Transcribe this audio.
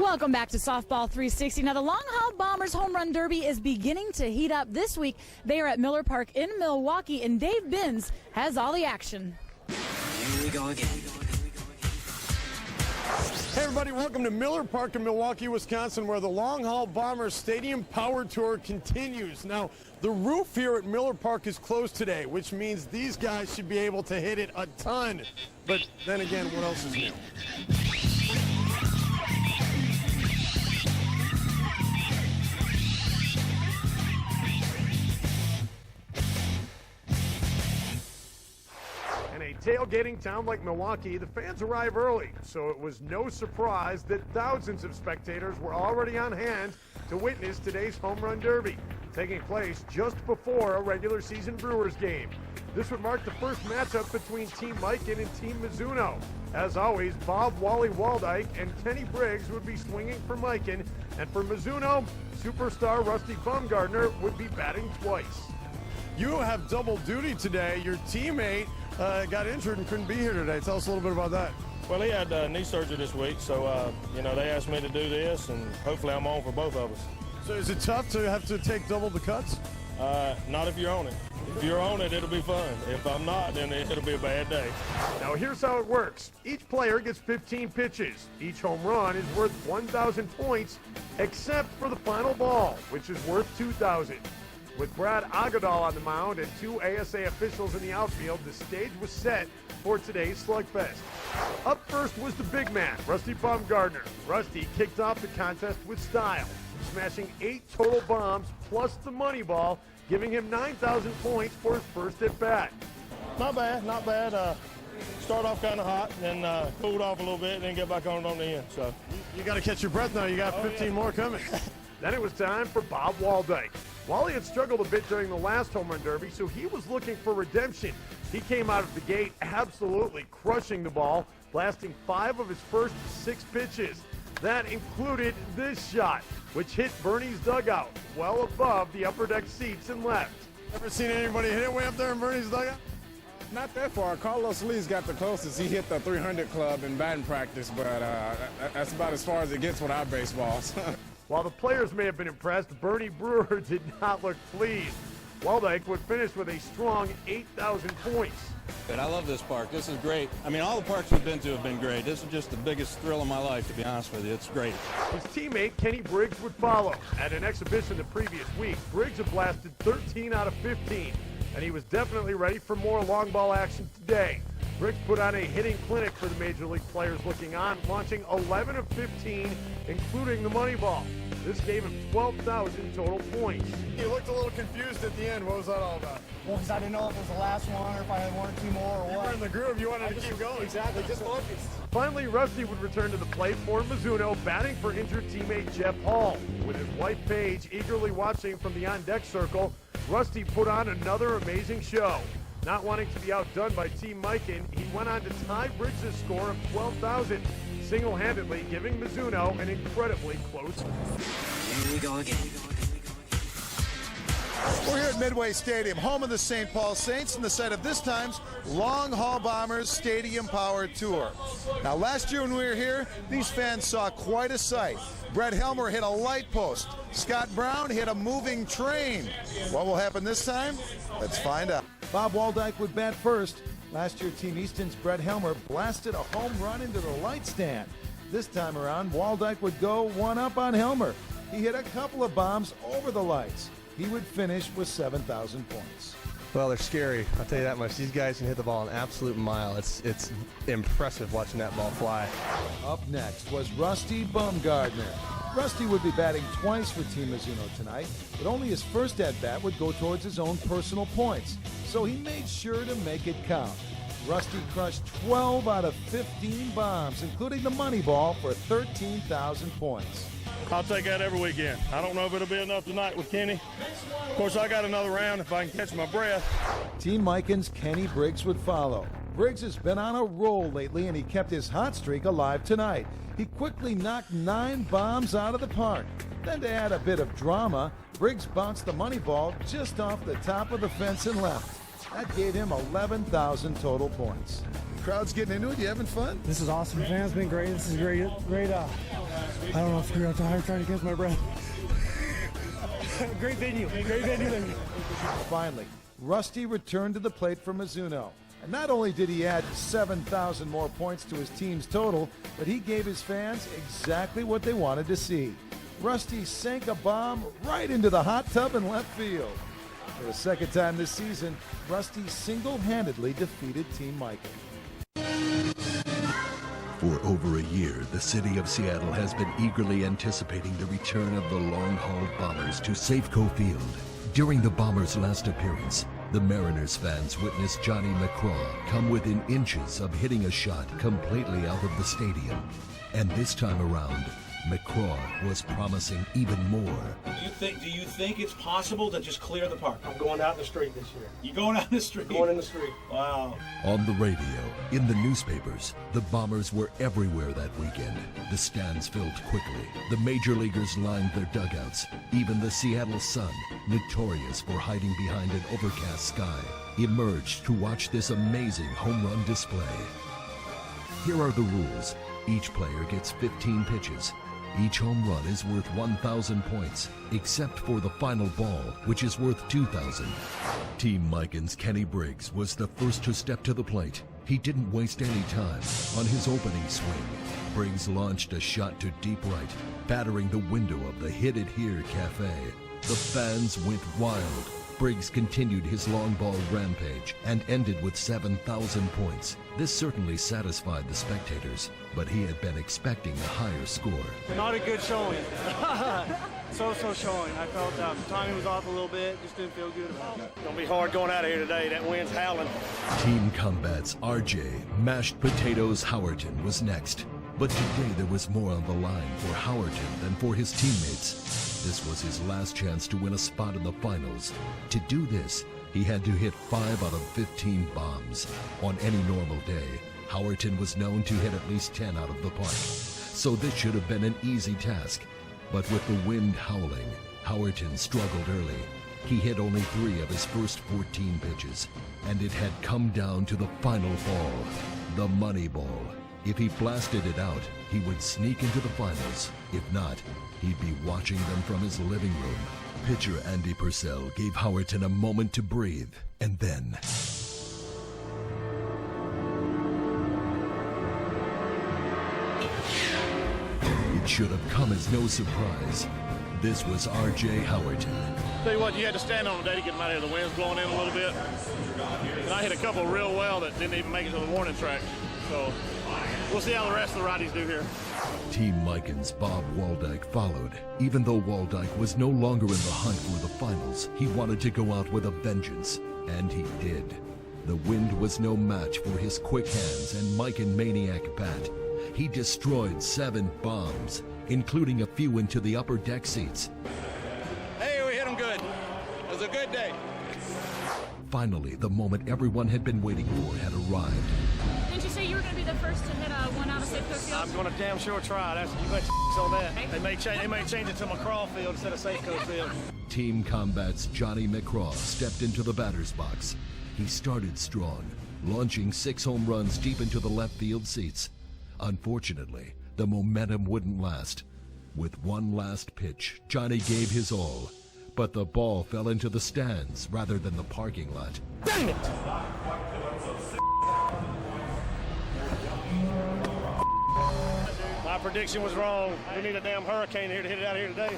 Welcome back to Softball 360. Now, the Long Haul Bombers Home Run Derby is beginning to heat up this week. They are at Miller Park in Milwaukee, and Dave Binns has all the action. Here we go again. Hey everybody, welcome to Miller Park in Milwaukee, Wisconsin, where the Long Haul Bombers Stadium Power Tour continues. Now, the roof here at Miller Park is closed today, which means these guys should be able to hit it a ton. But then again, what else is new? Tailgating town like Milwaukee, the fans arrive early, so it was no surprise that thousands of spectators were already on hand to witness today's home run derby, taking place just before a regular season Brewers game. This would mark the first matchup between Team Mikan and Team Mizuno. As always, Bob "Wally" Woldyk and Kenny Briggs would be swinging for Mikan, and for Mizuno, superstar Rusty Bumgardner would be batting twice. You have double duty today. Your teammate got injured and couldn't be here today. Tell us a little bit about that. Well, he had knee surgery this week, so, they asked me to do this, and hopefully I'm on for both of us. So is it tough to have to take double the cuts? Not if you're on it. If you're on it, it'll be fun. If I'm not, then it'll be a bad day. Now, here's how it works. Each player gets 15 pitches. Each home run is worth 1,000 points, except for the final ball, which is worth 2,000. With Brad Agadal on the mound and two ASA officials in the outfield, the stage was set for today's slugfest. Up first was the big man, Rusty Bumgardner. Rusty kicked off the contest with style, smashing 8 total bombs plus the money ball, giving him 9,000 points for his first at bat. Not bad, not bad. Start off kind of hot, and then cooled off a little bit, and then get back on it on the end. So you got to catch your breath now. You got 15 more coming. Then it was time for Bob Woldyk. Wally had struggled a bit during the last home run derby, so he was looking for redemption. He came out of the gate absolutely crushing the ball, blasting 5 of his first 6 pitches. That included this shot, which hit Bernie's dugout, well above the upper deck seats and left. Ever seen anybody hit it way up there in Bernie's dugout? Not that far. Carlos Lee's got the closest. He hit the 300 club in batting practice, but that's about as far as it gets with our baseballs. While the players may have been impressed, Bernie Brewer did not look pleased. Woldyk would finish with a strong 8,000 points. I love this park. This is great. I mean, all the parks we've been to have been great. This is just the biggest thrill of my life, to be honest with you. It's great. His teammate, Kenny Briggs, would follow. At an exhibition the previous week, Briggs had blasted 13 out of 15, and he was definitely ready for more long ball action today. Briggs put on a hitting clinic for the Major League players looking on, launching 11 of 15, including the money ball. This gave him 12,000 total points. He looked a little confused at the end. What was that all about? Well, because I didn't know if it was the last one or if I had 1 or 2 more or what. You were in the groove. You wanted to keep going. Exactly. Just focus. Finally, Rusty would return to the plate for Mizuno, batting for injured teammate Jeff Hall. With his wife Paige eagerly watching from the on-deck circle, Rusty put on another amazing show. Not wanting to be outdone by Team Mikan, he went on to tie Briggs' score of 12,000, single-handedly giving Mizuno an incredibly close. Here we go again. We're here at Midway Stadium, home of the St. Paul Saints, and the site of this time's Long Haul Bombers Stadium Power Tour. Now, last year when we were here, these fans saw quite a sight. Brett Helmer hit a light post. Scott Brown hit a moving train. What will happen this time? Let's find out. Bob Woldyk would bat first. Last year, Team Easton's Brett Helmer blasted a home run into the light stand. This time around, Woldyk would go one up on Helmer. He hit a couple of bombs over the lights. He would finish with 7,000 points. Well, they're scary. I'll tell you that much. These guys can hit the ball an absolute mile. It's impressive watching that ball fly. Up next was Rusty Bumgardner. Rusty would be batting twice for Team Mizuno tonight, but only his first at-bat would go towards his own personal points, so he made sure to make it count. Rusty crushed 12 out of 15 bombs, including the money ball for 13,000 points. I'll take that every weekend. I don't know if it'll be enough tonight with Kenny. Of course, I got another round if I can catch my breath. Team Mikan's Kenny Briggs would follow. Briggs has been on a roll lately, and he kept his hot streak alive tonight. He quickly knocked 9 bombs out of the park. Then to add a bit of drama, Briggs bounced the money ball just off the top of the fence and left. That gave him 11,000 total points. Crowd's getting into it. You having fun? This is awesome. Fans been great. This is great. Great. I don't know if you're trying to catch my breath. Great venue. Great venue. Finally, Rusty returned to the plate for Mizuno. And not only did he add 7,000 more points to his team's total, but he gave his fans exactly what they wanted to see. Rusty sank a bomb right into the hot tub in left field. For the second time this season, Rusty single-handedly defeated Team Michael. For over a year, the city of Seattle has been eagerly anticipating the return of the long-haul Bombers to Safeco Field. During the Bombers' last appearance, the Mariners fans witnessed Johnny McCraw come within inches of hitting a shot completely out of the stadium. And this time around, McCraw was promising even more. Do you think it's possible to just clear the park? I'm going out in the street this year. You going out in the street? Going in the street. Wow. On the radio, in the newspapers, the Bombers were everywhere that weekend. The stands filled quickly. The major leaguers lined their dugouts. Even the Seattle Sun, notorious for hiding behind an overcast sky, emerged to watch this amazing home run display. Here are the rules. Each player gets 15 pitches. Each home run is worth 1,000 points, except for the final ball, which is worth 2,000. Team Mican's Kenny Briggs was the first to step to the plate. He didn't waste any time. On his opening swing, Briggs launched a shot to deep right, battering the window of the Hit It Here Cafe. The fans went wild. Briggs continued his long ball rampage and ended with 7,000 points. This certainly satisfied the spectators, but he had been expecting a higher score. Not a good showing. So showing. I felt timing was off a little bit. Just didn't feel good about it. It's going to be hard going out of here today. That wind's howling. Team Combat's RJ Mashed Potatoes Howerton was next. But today there was more on the line for Howerton than for his teammates. This was his last chance to win a spot in the finals. To do this, he had to hit 5 out of 15 bombs. On any normal day, Howerton was known to hit at least 10 out of the park. So this should have been an easy task. But with the wind howling, Howerton struggled early. He hit only 3 of his first 14 pitches, and it had come down to the final ball, the money ball. If he blasted it out, he would sneak into the finals. If not, he'd be watching them from his living room. Pitcher Andy Purcell gave Howerton a moment to breathe, and then... It should have come as no surprise. This was R.J. Howerton. Tell you what, you had to stand on today to get them out of here. The wind's blowing in a little bit. And I hit a couple real well that didn't even make it to the warning track. So we'll see how the rest of the righties do here. Team Mican's Bob Woldyk followed. Even though Woldyk was no longer in the hunt for the finals, he wanted to go out with a vengeance, and he did. The wind was no match for his quick hands and Mican maniac bat. He destroyed 7 bombs, including a few into the upper deck seats. Hey, we hit them good. It was a good day. Finally, the moment everyone had been waiting for had arrived. Didn't you say you were going to be the first to hit one out of Safeco Field? I'm going to damn sure try. That's, you bet on that. They may change it to McCraw Field instead of Safeco Field. Team Combat's Johnny McCraw stepped into the batter's box. He started strong, launching 6 home runs deep into the left field seats. Unfortunately, the momentum wouldn't last. With one last pitch, Johnny gave his all, but the ball fell into the stands rather than the parking lot. Dang it! My prediction was wrong. We need a damn hurricane here to hit it out of here today.